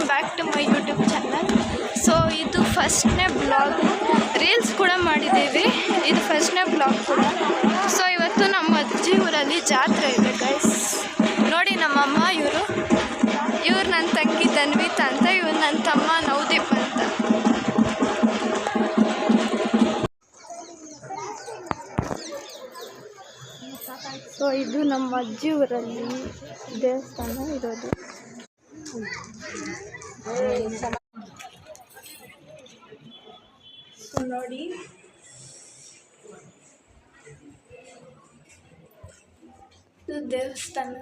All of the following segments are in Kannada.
Welcome back to my YouTube channel. So ಇದು ಫಸ್ಟ್ನೇ ಬ್ಲಾಗ್, ರೀಲ್ಸ್ ಕೂಡ ಮಾಡಿದ್ದೀವಿ, ಇದು ಫಸ್ಟ್ನೇ ಬ್ಲಾಗ್ ಕೂಡ. ಸೊ ಇವತ್ತು ನಮ್ಮ ಅಜ್ಜಿ ಊರಲ್ಲಿ ಜಾತ್ರೆ ಇದೆ ಗೈಸ್. ನೋಡಿ ನಮ್ಮಮ್ಮ, ಇವ್ರು ನನ್ನ ತಂಗಿ ಧನ್ವಿತ ಅಂತ, ಇವ್ರು ನನ್ನ ತಮ್ಮ ನವದೀಪ್ ಅಂತ. ಸೊ ಇದು ನಮ್ಮ ಅಜ್ಜಿ ಊರಲ್ಲಿ ದೇವಸ್ಥಾನ ಇರೋದು. ಸೊ ನೋಡಿ, ಇದು ದೇವಸ್ಥಾನ.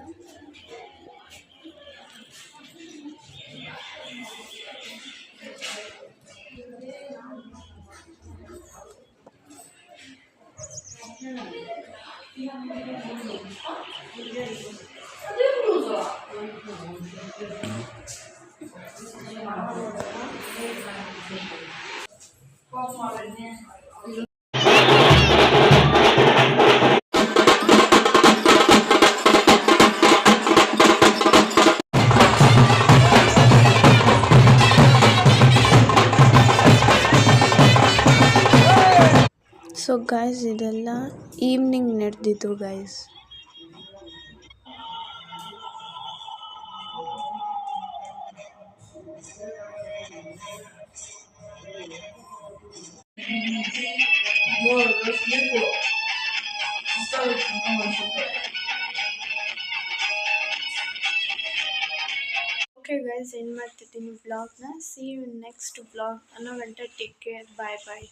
ಸೊ ಗೈಸ್, ಇದೆಲ್ಲ ಈವ್ನಿಂಗ್ ನಡೆದಿದ್ದು ಗೈಸ್. ಓಕೆ ಗೈಸ್, ಎಂಡ್ ಮಾಡ್ತಿದ್ದೀನಿ ಬ್ಲಾಗ್ನ. See you next blog. ಅನ್ನೋ ಗಂಟೆ ಟೇಕ್ ಕೇರ್, ಬಾಯ್ ಬಾಯ್.